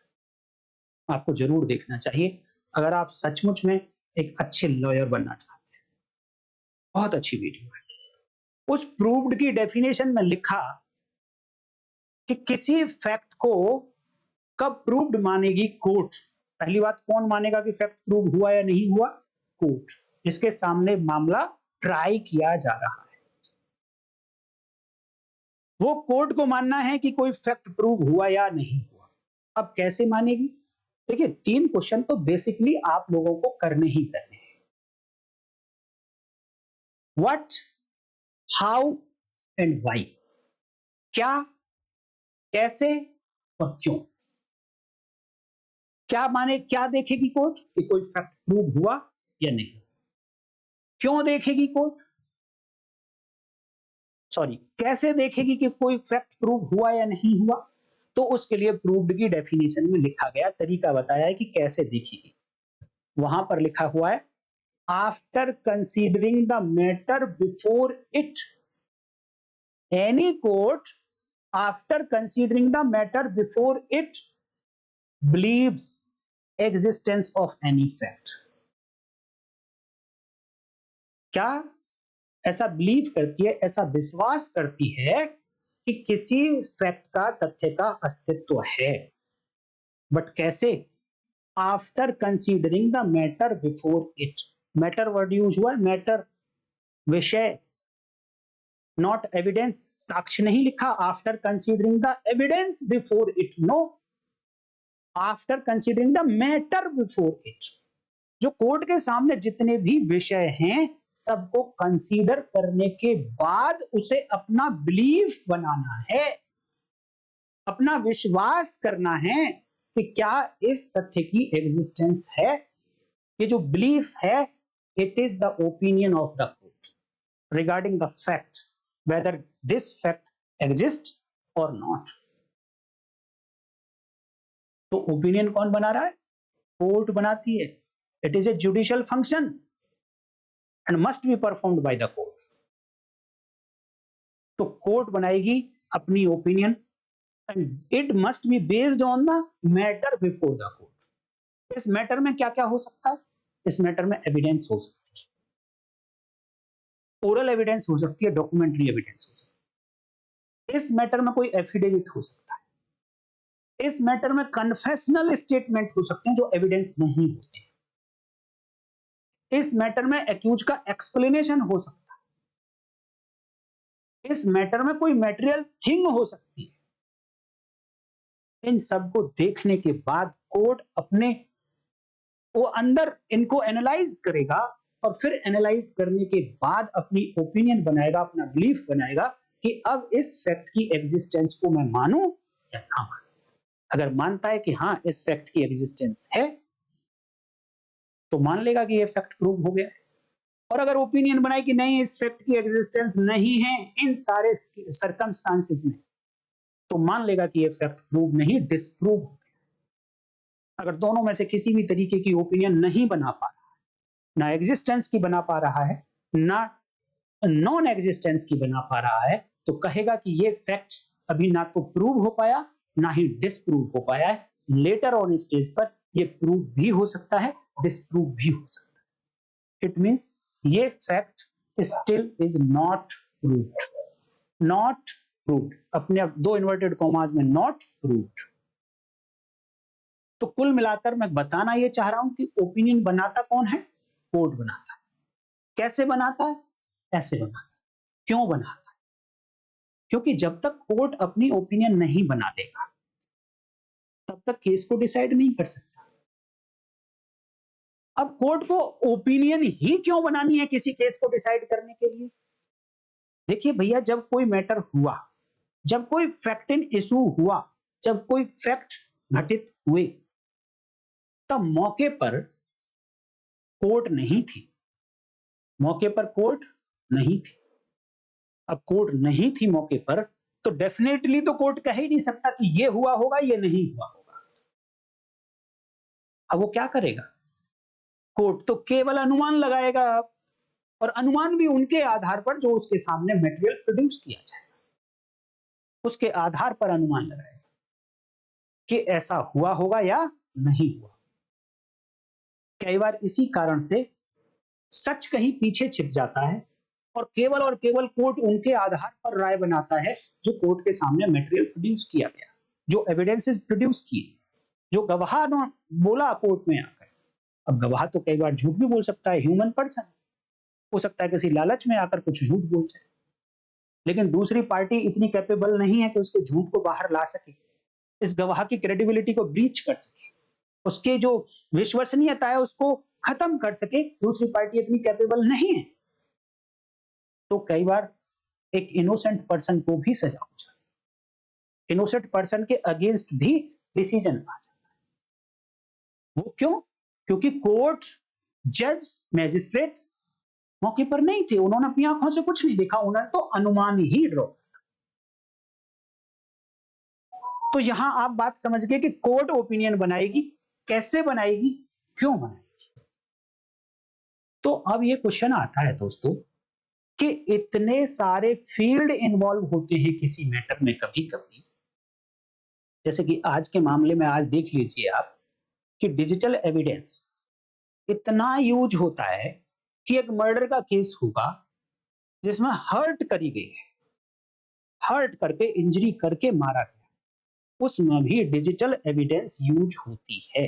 आपको जरूर देखना चाहिए अगर आप सचमुच में एक अच्छे लॉयर बनना चाहते हैं। बहुत अच्छी वीडियो है। उस प्रूव्ड की डेफिनेशन में लिखा कि किसी फैक्ट को कब प्रूव्ड मानेगी कोर्ट। पहली बात, कौन मानेगा कि फैक्ट प्रूव हुआ या नहीं हुआ? कोर्ट, जिसके सामने मामला ट्राई किया जा रहा है। वो कोर्ट को मानना है कि कोई फैक्ट प्रूव हुआ या नहीं हुआ। अब कैसे मानेगी? देखिए, 3 क्वेश्चन तो बेसिकली आप लोगों को करने ही करने हैं। What, how and why. क्या, कैसे और क्यों। क्या माने, क्या देखेगी कोर्ट कि कोई फैक्ट प्रूव हुआ या नहीं। क्यों देखेगी कोर्ट, सॉरी, कैसे देखेगी कि कोई फैक्ट प्रूव हुआ या नहीं हुआ। तो उसके लिए प्रूव्ड की डेफिनेशन में लिखा गया तरीका बताया है कि कैसे देखेगी। वहां पर लिखा हुआ है, after considering the matter before it, any court after considering the matter before it believes existence of any fact। क्या ऐसा बिलीव करती है, ऐसा विश्वास करती है कि किसी फैक्ट का, तथ्य का अस्तित्व है। बट कैसे? After considering the matter before it. Matter word use हुआ है, मैटर विषय, नॉट एविडेंस। साक्ष्य नहीं लिखा। After considering the evidence before it, no, after considering the matter before it. जो कोर्ट के सामने जितने भी विषय हैं, सबको कंसीडर करने के बाद उसे अपना बिलीफ बनाना है, अपना विश्वास करना है कि क्या इस तथ्य की एग्जिस्टेंस है। ये जो बिलीफ है, it is the opinion of the court regarding the fact whether this fact exist और नॉट। तो ओपिनियन कौन बना रहा है? कोर्ट बनाती है। It is a judicial function and must be performed by the court। तो कोर्ट बनाएगी अपनी opinion and it must be based on the matter before the court. इस मैटर में क्या क्या हो सकता है? इस मैटर में एविडेंस हो सकती है, ओरल एविडेंस हो सकती है, डॉक्यूमेंट्री एविडेंस हो सकती है। इस मैटर में कोई एफिडेविट हो सकता है। इस मैटर में कन्फेशनल स्टेटमेंट हो सकते हैं जो एविडेंस नहीं होते। इस मैटर में एक्यूज का एक्सप्लेनेशन हो सकता है। इस मैटर में कोई मैटेरियल थिंग हो सकती है। इन सबको देखने के बाद कोर्ट अपने वो अंदर इनको एनालाइज करेगा और फिर एनालाइज करने के बाद अपनी ओपिनियन बनाएगा, अपना बिलीफ बनाएगा कि अब इस फैक्ट की एग्जिस्टेंस को मैं मानूं या ना मानूं। अगर मानता है कि हाँ, इस फैक्ट की एग्जिस्टेंस है, तो मान लेगा कि ये फैक्ट प्रूव हो गया। और अगर ओपिनियन बनाए कि नहीं, इस फैक्ट की एग्जिस्टेंस नहीं है इन सारे सर्कमस्टांसेस में, तो मान लेगा कि ये फैक्ट प्रूव नहीं, डिसप्रूव हो गया। अगर दोनों में से किसी भी तरीके की ओपिनियन नहीं बना पा रहा, ना एग्जिस्टेंस की बना पा रहा है, ना नॉन एग्जिस्टेंस की बना पा रहा है, तो कहेगा कि ये फैक्ट अभी ना तो प्रूव हो पाया, ना ही डिसप्रूव हो पाया है। लेटर ऑन स्टेज पर ये प्रूव भी हो सकता है, डिसप्रूव भी हो सकता है। इट मींस ये fact still is not proved. Not proved, अपने दो इन्वर्टेड कॉमास में, नॉट प्रूव्ड। तो कुल मिलाकर मैं बताना ये चाह रहा हूं कि ओपिनियन बनाता कौन है? कोर्ट बनाता है। कैसे बनाता है? ऐसे बनाता है। क्यों बनाता है? क्योंकि जब तक कोर्ट अपनी ओपिनियन नहीं बना देगा, तब तक केस को डिसाइड नहीं कर सकता। अब कोर्ट को ओपिनियन ही क्यों बनानी है किसी केस को डिसाइड करने के लिए? देखिए भैया, जब कोई मैटर हुआ, जब कोई फैक्ट इन इशू हुआ, जब कोई फैक्ट घटित हुए, तब मौके पर कोर्ट नहीं थी। मौके पर कोर्ट नहीं थी। अब कोर्ट नहीं थी मौके पर, तो डेफिनेटली तो कोर्ट कह ही नहीं सकता कि ये हुआ होगा, ये नहीं हुआ होगा। अब वो क्या करेगा? कोर्ट तो केवल अनुमान लगाएगा, और अनुमान भी उनके आधार पर जो उसके सामने मटेरियल प्रोड्यूस किया जाए, उसके आधार पर अनुमान लगाएगा कि ऐसा हुआ होगा या नहीं हुआ। कई बार इसी कारण से सच कहीं पीछे छिप जाता है, और केवल कोर्ट उनके आधार पर राय बनाता है जो कोर्ट के सामने मटेरियल प्रोड्यूस किया गया, जो एविडेंसेस प्रोड्यूस किए, जो गवाह ने बोला कोर्ट में आकर। अब गवाह तो कई बार झूठ भी बोल सकता है, ह्यूमन पर्सन, हो सकता है किसी लालच में आकर कुछ झूठ बोल जाए, लेकिन दूसरी पार्टी इतनी कैपेबल नहीं है कि उसके झूठ को बाहर ला सके, इस गवाह की क्रेडिबिलिटी को ब्रीच कर सके, उसके जो विश्वसनीयता है उसको खत्म कर सके। दूसरी पार्टी इतनी कैपेबल नहीं है, तो कई बार एक इनोसेंट पर्सन को भी सजा हो जाती है, इनोसेंट पर्सन के अगेंस्ट भी डिसीजन आ जाता है। वो क्यों? क्योंकि कोर्ट, जज, मैजिस्ट्रेट मौके पर नहीं थे, उन्होंने अपनी आंखों से कुछ नहीं देखा, उन्होंने तो अनुमान ही ड्रॉ। तो यहां आप बात समझ गए कि कोर्ट ओपिनियन बनाएगी, कैसे बनाएगी, क्यों बनाएगी। तो अब ये क्वेश्चन आता है दोस्तों कि इतने सारे फील्ड इन्वॉल्व होते हैं किसी मैटर में कभी कभी, जैसे कि आज के मामले में आज देख लीजिए आप कि डिजिटल एविडेंस इतना यूज होता है कि एक मर्डर का केस होगा जिसमें हर्ट करी गई है, हर्ट करके, इंजरी करके मारा गया, उसमें भी डिजिटल एविडेंस यूज होती है।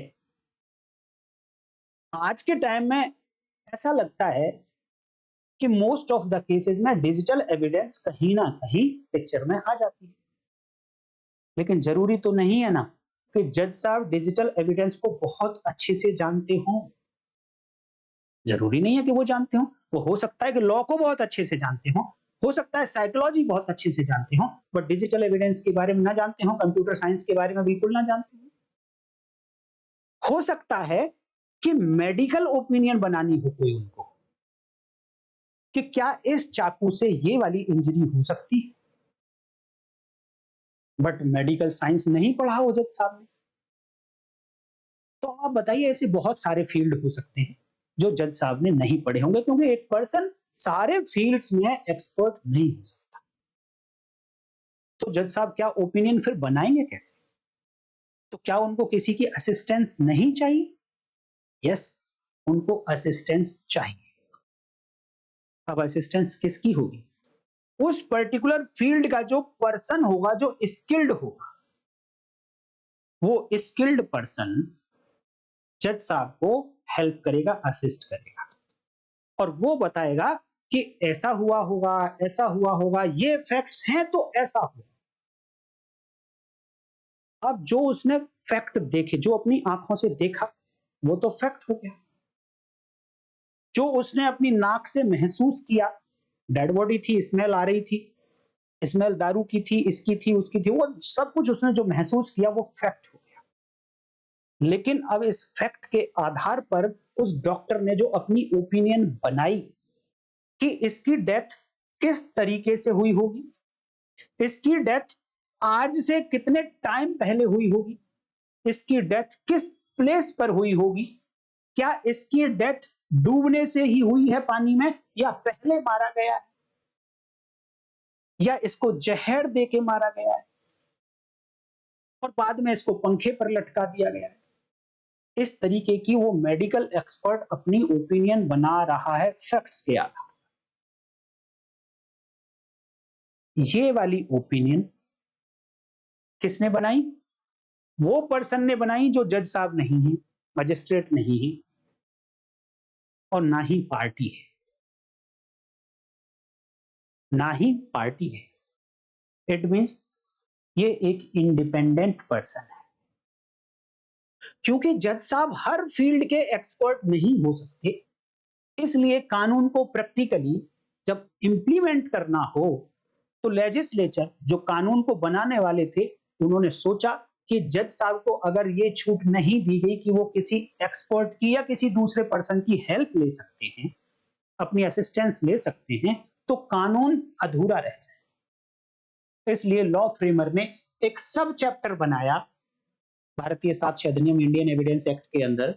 आज के टाइम में ऐसा लगता है कि मोस्ट ऑफ द केसेस में डिजिटल एविडेंस कहीं ना कहीं पिक्चर में आ जाती है, लेकिन जरूरी तो नहीं है ना कि जज साहब डिजिटल एविडेंस को बहुत अच्छे से जानते हों। जरूरी नहीं है कि वो जानते हो, वो हो सकता है कि लॉ को बहुत अच्छे से जानते हो सकता है साइकोलॉजी बहुत अच्छे से जानते हो, बट डिजिटल एविडेंस के बारे में ना जानते हो, कंप्यूटर साइंस के बारे में बिल्कुल ना जानते हो सकता है कि मेडिकल ओपिनियन बनानी हो कोई उनको कि क्या इस चाकू से ये वाली इंजरी हो सकती है, बट मेडिकल साइंस नहीं पढ़ा हो जज साहब ने। तो आप बताइए, ऐसे बहुत सारे फील्ड हो सकते हैं जो जज साहब ने नहीं पढ़े होंगे, क्योंकि एक पर्सन सारे फील्ड्स में एक्सपर्ट नहीं हो सकता। तो जज साहब क्या ओपिनियन फिर बनाएंगे कैसे? तो क्या उनको किसी की असिस्टेंस नहीं चाहिए? यस, उनको असिस्टेंस चाहिए। अब असिस्टेंस किसकी होगी? उस पर्टिकुलर फील्ड का जो पर्सन होगा, जो स्किल्ड होगा, वो स्किल्ड पर्सन जज साहब को हेल्प करेगा, असिस्ट करेगा, और वो बताएगा कि ऐसा हुआ होगा, ऐसा हुआ होगा, ये फैक्ट्स हैं तो ऐसा होगा। अब जो उसने फैक्ट देखे, जो अपनी आंखों से देखा, वो तो फैक्ट हो गया। जो उसने अपनी नाक से महसूस किया, डेड बॉडी थी, स्मेल आ रही थी, स्मेल दारू की थी, इसकी थी, उसकी थी, वो सब कुछ उसने जो महसूस किया वो फैक्ट हो गया। लेकिन अब इस फैक्ट के आधार पर उस डॉक्टर ने जो अपनी ओपिनियन बनाई कि इसकी डेथ किस तरीके से हुई होगी, इसकी डेथ आज से कितने टाइम पहले हुई होगी, इसकी डेथ किस प्लेस पर हुई होगी, क्या इसकी डेथ डूबने से ही हुई है पानी में, या पहले मारा गया है, या इसको जहर दे के मारा गया है और बाद में इसको पंखे पर लटका दिया गया है। इस तरीके की वो मेडिकल एक्सपर्ट अपनी ओपिनियन बना रहा है फैक्ट्स के आधार। ये वाली ओपिनियन किसने बनाई? वो पर्सन ने बनाई जो जज साहब नहीं है, मजिस्ट्रेट नहीं है, और ना ही पार्टी है, ना ही पार्टी है। इट मींस ये एक इंडिपेंडेंट पर्सन है, क्योंकि जज साहब हर फील्ड के एक्सपर्ट नहीं हो सकते, इसलिए कानून को प्रैक्टिकली जब इंप्लीमेंट करना हो तो लेजिस्लेचर, जो कानून को बनाने वाले थे, उन्होंने सोचा कि जज साहब को अगर ये छूट नहीं दी गई कि वो किसी एक्सपर्ट की या किसी दूसरे पर्सन की हेल्प ले सकते हैं, अपनी असिस्टेंस ले सकते हैं, तो कानून अधूरा रह जाए। इसलिए लॉ फ्रेमर ने एक सब चैप्टर बनाया भारतीय साक्ष्य अधिनियम, इंडियन एविडेंस एक्ट के अंदर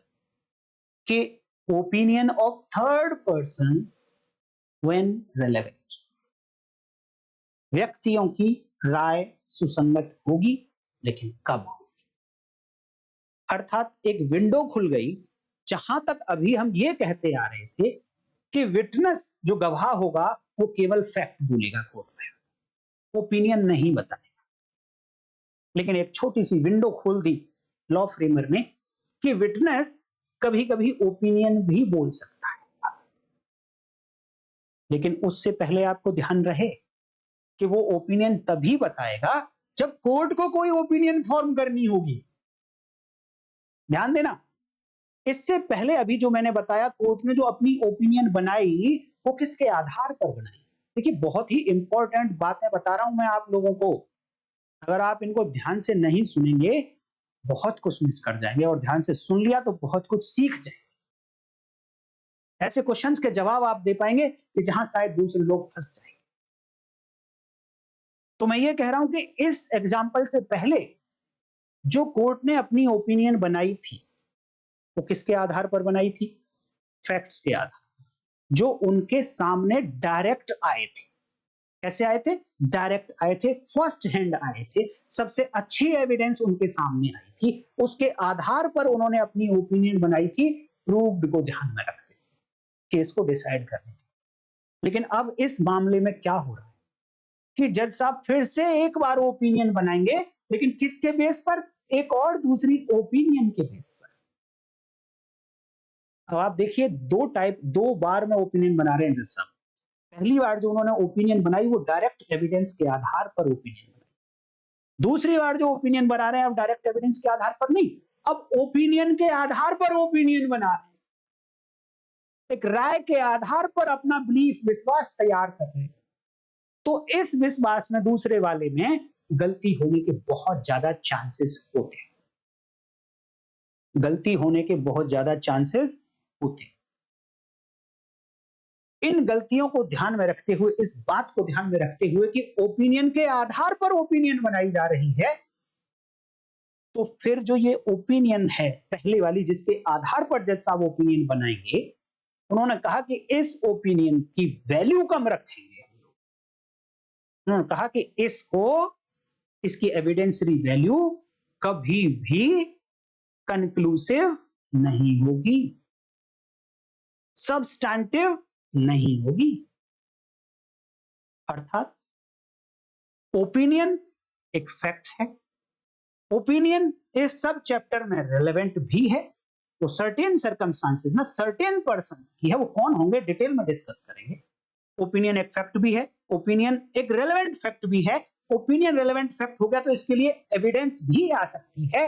कि opinion of third person when relevant, व्यक्तियों की राय सुसंगत होगी, लेकिन कब होगी। अर्थात एक विंडो खुल गई, जहां तक अभी हम ये कहते आ रहे थे कि विटनेस जो गवाह होगा वो केवल फैक्ट बोलेगा कोर्ट में, ओपिनियन नहीं बताएगा। लेकिन एक छोटी सी विंडो खोल दी लॉ फ्रेमर ने कि विटनेस कभी कभी ओपिनियन भी बोल सकता है। लेकिन उससे पहले आपको ध्यान रहे कि वो ओपिनियन तभी बताएगा जब कोर्ट को कोई ओपिनियन फॉर्म करनी होगी। ध्यान देना, इससे पहले अभी जो मैंने बताया, कोर्ट ने जो अपनी ओपिनियन बनाई वो किसके आधार पर बनाई। देखिए, बहुत ही इंपॉर्टेंट बातें बता रहा हूं मैं आप लोगों को, अगर आप इनको ध्यान से नहीं सुनेंगे बहुत कुछ मिस कर जाएंगे, और ध्यान से सुन लिया तो बहुत कुछ सीख जाएंगे। ऐसे क्वेश्चंस के जवाब आप दे पाएंगे कि जहां शायद दूसरे लोग फंस जाएंगे। तो मैं ये कह रहा हूं कि इस एग्जाम्पल से पहले जो कोर्ट ने अपनी ओपिनियन बनाई थी वो किसके आधार पर बनाई थी? फैक्ट्स के आधार, जो उनके सामने डायरेक्ट आए थे। कैसे आए थे? डायरेक्ट आए थे, फर्स्ट हैंड आए थे, सबसे अच्छी एविडेंस उनके सामने आई थी, उसके आधार पर उन्होंने अपनी ओपिनियन बनाई थी, प्रूव्ड को ध्यान में रखते केस को डिसाइड करने। लेकिन अब इस मामले में क्या हो रहा है कि जज साहब फिर से एक बार ओपिनियन बनाएंगे, लेकिन किसके बेस पर? एक और दूसरी ओपिनियन के बेस पर। अब आप देखिए, दो बार में ओपिनियन बना रहे हैं जज साहब। पहली बार जो उन्होंने ओपिनियन बनाई वो डायरेक्ट एविडेंस के आधार पर ओपिनियन बनाई। दूसरी बार जो ओपिनियन बना रहे हैं अब डायरेक्ट एविडेंस के आधार पर नहीं, अब ओपिनियन के आधार पर ओपिनियन बना रहे हैं। एक राय के आधार पर अपना बिलीफ, विश्वास तैयार कर रहे हैं। तो इस विश्वास में, दूसरे वाले में गलती होने के बहुत ज्यादा चांसेस होते हैं, गलती होने के बहुत ज्यादा चांसेस होते हैं। इन गलतियों को ध्यान में रखते हुए, इस बात को ध्यान में रखते हुए कि ओपिनियन के आधार पर ओपिनियन बनाई जा रही है, तो फिर जो ये ओपिनियन है पहले वाली जिसके आधार पर जज साहब ओपिनियन बनाएंगे, उन्होंने कहा कि इस ओपिनियन की वैल्यू कम रखेंगे। उन्होंने कहा कि इसकी एविडेंसरी वैल्यू कभी भी कंक्लूसिव नहीं होगी, सब्सटैंटिव नहीं होगी। अर्थात ओपिनियन एक फैक्ट है, ओपिनियन इस सब चैप्टर में रेलेवेंट भी है, तो सर्टेन सर्कमस्टांसेस में सर्टेन पर्संस की है, वो कौन होंगे डिटेल में डिस्कस करेंगे। ओपिनियन एक फैक्ट भी है, ओपिनियन एक रेलेवेंट फैक्ट भी है। ओपिनियन रेलेवेंट फैक्ट हो गया तो इसके लिए एविडेंस भी आ सकती है।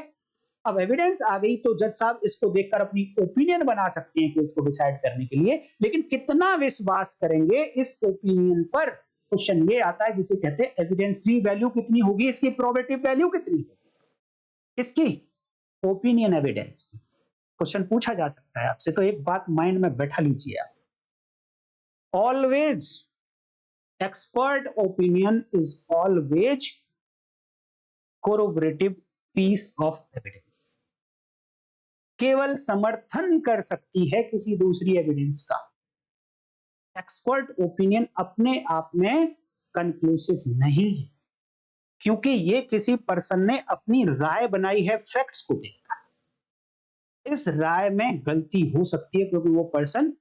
अब एविडेंस आ गई तो जज साहब इसको देखकर अपनी ओपिनियन बना सकते हैं केस को डिसाइड करने के लिए, लेकिन कितना विश्वास करेंगे इस ओपिनियन पर, क्वेश्चन ये आता है जिसे कहते हैं एविडेंसरी वैल्यू कितनी होगी, इसकी प्रोबेटिव वैल्यू कितनी होगी, इसकी ओपिनियन एविडेंस की। क्वेश्चन पूछा जा सकता है आपसे, तो एक बात माइंड में बैठा लीजिए आप, always expert opinion is always corroborative piece of evidence, केवल समर्थन कर सकती है किसी दूसरी एविडेंस का। एक्सपर्ट ओपिनियन अपने आप में कंक्लूसिव नहीं है, क्योंकि ये किसी पर्सन ने अपनी राय बनाई है फैक्ट्स को देखकर। इस राय में गलती हो सकती है क्योंकि वो पर्सन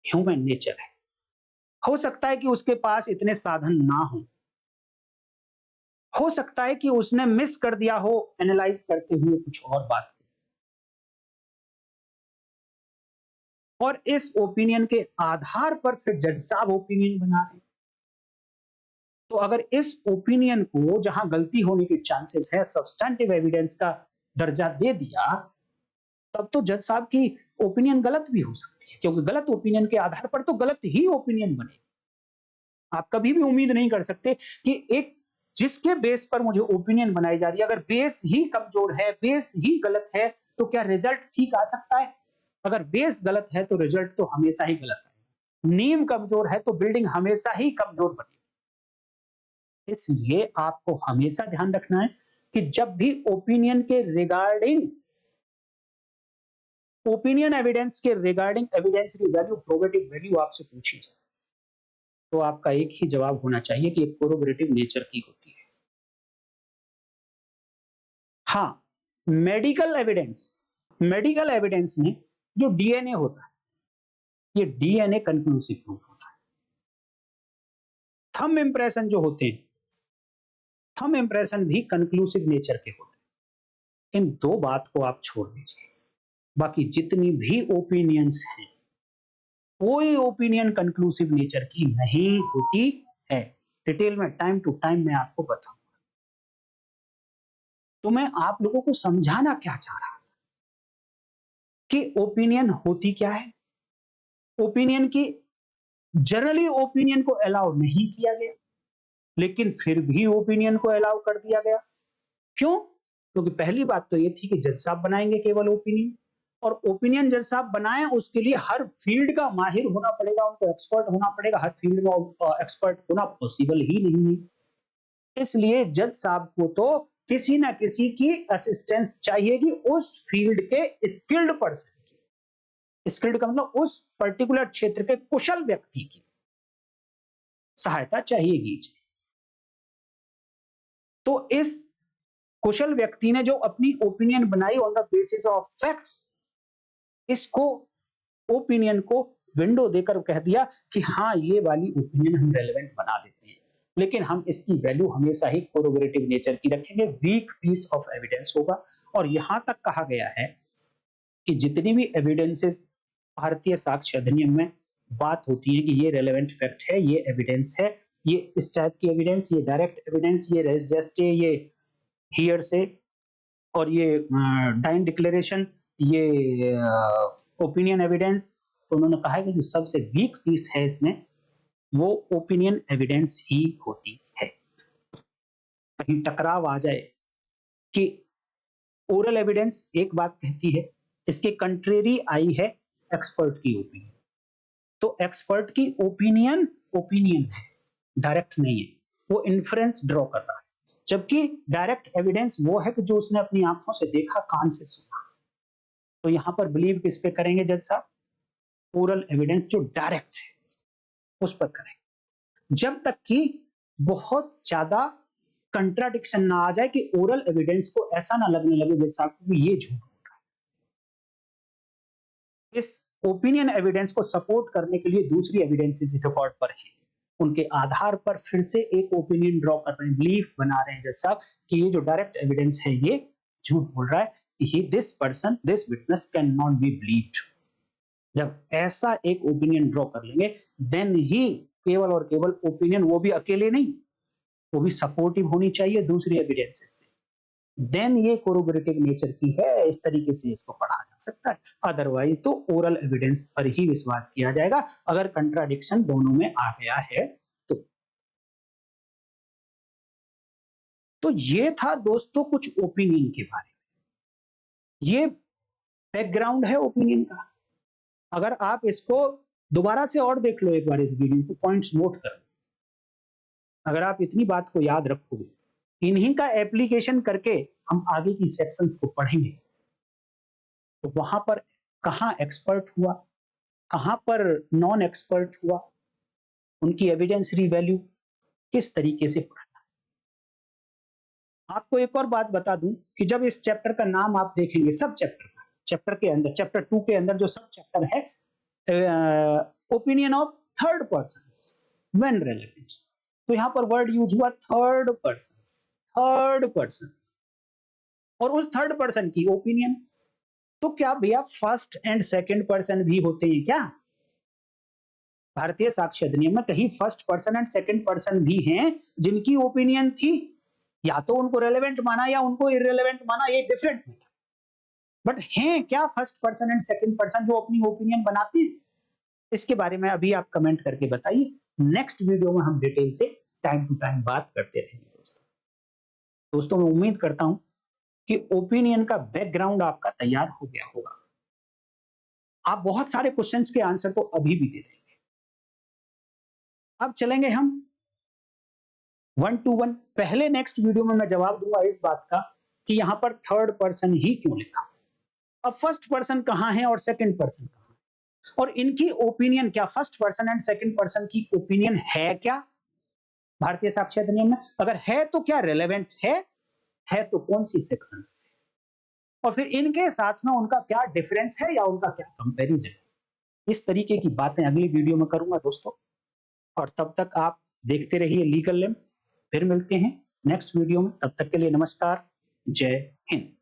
ह्यूमन नेचर है, हो सकता है कि उसके पास इतने साधन ना हो सकता है कि उसने मिस कर दिया हो एनालाइज करते हुए कुछ और बात, और इस ओपिनियन के आधार पर फिर जज साहब ओपिनियन बना रहे हैं। तो अगर इस ओपिनियन को, जहां गलती होने के चांसेस है, सब्सटैंटिव एविडेंस का दर्जा दे दिया, तब तो जज साहब की ओपिनियन गलत भी हो सकती है, क्योंकि गलत ओपिनियन के आधार पर तो गलत ही ओपिनियन बने। आप कभी भी उम्मीद नहीं कर सकते कि एक जिसके बेस पर मुझे ओपिनियन बनाई जा रही है, अगर बेस ही कमजोर है, बेस ही गलत है, तो क्या रिजल्ट ठीक आ सकता है? अगर बेस गलत है तो रिजल्ट तो हमेशा ही गलत है। नींव कमजोर है तो बिल्डिंग हमेशा ही कमजोर बनेगी। इसलिए आपको हमेशा ध्यान रखना है कि जब भी ओपिनियन के रिगार्डिंग ओपिनियन एविडेंस के regarding evidence value probative value आपसे पूछी जाए तो आपका एक ही जवाब होना चाहिए कि एक कोरोबोरेटिव नेचर की होती है। हाँ, मेडिकल एविडेंस में जो डीएनए होता है, ये डीएनए कंक्लूसिव प्रूफ होता है। थंब इंप्रेशन जो होते हैं, थंब इंप्रेशन भी कंक्लूसिव नेचर के होते हैं। इन दो बात को आप छोड़ दीजिए, बाकी जितनी भी ओपिनियंस हैं, कोई ओपिनियन कंक्लूसिव नेचर की नहीं होती है। डिटेल में टाइम टू टाइम मैं आपको बताऊंगा। तो मैं आप लोगों को समझाना क्या चाह रहा था कि ओपिनियन होती क्या है। ओपिनियन की जनरली ओपिनियन को अलाउ नहीं किया गया, लेकिन फिर भी ओपिनियन को अलाउ कर दिया गया। क्यों? क्योंकि पहली बात तो ये थी कि जज साहब बनाएंगे केवल ओपिनियन, और ओपिनियन जज साहब बनाए उसके लिए हर फील्ड का माहिर होना पड़ेगा, उनको एक्सपर्ट होना पड़ेगा। हर फील्ड में एक्सपर्ट होना पॉसिबल ही नहीं है। इसलिए जज साहब को तो किसी ना किसी की असिस्टेंस चाहिएगी, उस फील्ड के स्किल्ड पर्सन की। स्किल्ड का मतलब उस पर्टिकुलर क्षेत्र के कुशल व्यक्ति की सहायता चाहिएगी। तो इस कुशल व्यक्ति ने जो अपनी ओपिनियन बनाई on the basis of facts, इसको ओपिनियन को विंडो देकर कह दिया कि हाँ, ये वाली ओपिनियन हम रेलेवेंट बना देते हैं, लेकिन हम इसकी वैल्यू हमेशा ही कोरोबोरेटिव नेचर की रखेंगे, वीक पीस ऑफ एविडेंस होगा। और यहां तक कहा गया है कि जितनी भी एविडेंसेस भारतीय साक्ष्य अधिनियम में बात होती है कि ये रेलेवेंट फैक्ट है, ये एविडेंस है, ये इस टाइप की एविडेंस, ये डायरेक्ट एविडेंस, ये रेस जेस्टे, ये हियर से, और ये डाइन डिक्लेरेशन, ये ओपिनियन एविडेंस, तो उन्होंने कहा है कि जो सबसे वीक पीस है इसमें वो ओपिनियन एविडेंस ही होती है। कहीं टकराव आ जाए कि ओरल एविडेंस एक बात कहती है, इसके कंट्रेरी आई है एक्सपर्ट की ओपिनियन, तो एक्सपर्ट की ओपिनियन ओपिनियन है, डायरेक्ट नहीं है, वो इन्फ्रेंस ड्रॉ कर रहा है। जबकि डायरेक्ट एविडेंस वो है कि जो उसने अपनी आंखों से देखा, कान से सुना। तो यहां पर बिलीव किस पे करेंगे जज साहब? ओरल एविडेंस जो डायरेक्ट है उस पर करेंगे, जब तक कि बहुत ज्यादा कंट्राडिक्शन ना आ जाए कि ओरल एविडेंस को ऐसा ना लगने लगे जज साहब कि ये झूठ बोल रहा है। इस ओपिनियन एविडेंस को सपोर्ट करने के लिए दूसरी एविडेंसेस रिकॉर्ड पर है, उनके आधार पर फिर से एक ओपिनियन ड्रॉ कर रहे हैं, बिलीफ बना रहे हैं जज साहब कि ये जो डायरेक्ट एविडेंस है ये झूठ बोल रहा है, ही this person this witness can not be believed. जब ऐसा एक ओपिनियन ड्रॉ कर लेंगे, देन ही केवल और केवल ओपिनियन, वो भी अकेले नहीं, वो भी सपोर्टिव होनी चाहिए दूसरी एविडेंसेस से, देन ये कोरोबोरेटिव नेचर की है, इस तरीके से इसको पढ़ा जा सकता है। अदरवाइज तो ओरल एविडेंस पर ही विश्वास किया जाएगा अगर कंट्राडिक्शन दोनों में आ गया है तो। ये था दोस्तों कुछ ओपिनियन के बारे में, ये बैकग्राउंड है ओपिनियन का। अगर आप इसको दोबारा से और देख लो एक बार, इस वीडियो को पॉइंट्स नोट कर, अगर आप इतनी बात को याद रखोगे, इन्हीं का एप्लीकेशन करके हम आगे की सेक्शंस को पढ़ेंगे, तो वहां पर कहां एक्सपर्ट हुआ, कहां पर नॉन एक्सपर्ट हुआ, उनकी एविडेंसरी वैल्यू किस तरीके से पढ़ना है। आपको एक और बात बता दूं कि जब इस चैप्टर का नाम आप देखेंगे, सब चैप्टर का, चैप्टर के अंदर, चैप्टर 2 के अंदर जो सब चैप्टर है, opinion of third person when relevant, तो यहां पर वर्ड यूज हुआ थर्ड पर्सन, थर्ड पर्सन, और उस थर्ड पर्सन की ओपिनियन। तो क्या भैया फर्स्ट एंड सेकंड पर्सन भी होते हैं क्या? भारतीय साक्ष्य अधिनियम में कहीं first person and second person भी हैं जिनकी ओपिनियन थी? या तो उनको रेलेवेंट माना या उनको इररेलेवेंट माना, ये डिफरेंट मैटर, बट हैं क्या first person and second person जो अपनी ओपिनियन बनाते हैं? इसके बारे में अभी आप कमेंट करके बताइए। नेक्स्ट वीडियो में हम डिटेल से टाइम टू टाइम बात करते रहेंगे दोस्तों। मैं उम्मीद करता हूं कि ओपिनियन का बैकग्राउंड आपका तैयार हो गया होगा। आप बहुत सारे क्वेश्चंस के आंसर तो अभी भी दे देंगे। अब चलेंगे हम वन टू वन। पहले नेक्स्ट वीडियो में मैं जवाब दूंगा इस बात का कि यहां पर थर्ड पर्सन ही क्यों लिखा। अब फर्स्ट पर्सन कहां है और सेकंड पर्सन कहां है, और इनकी ओपिनियन क्या, first person and second person की ओपिनियन है क्या भारतीय साक्ष्य अधिनियम में, अगर है तो क्या रेलेवेंट है तो कौन सी सेक्शन से, और फिर इनके साथ में उनका क्या डिफरेंस है या उनका क्या कंपैरिजन। इस तरीके की बातें अगली वीडियो में करूंगा दोस्तों, और तब तक आप देखते रहिए लीगल लैम्प। फिर मिलते हैं नेक्स्ट वीडियो में, तब तक के लिए नमस्कार, जय हिंद।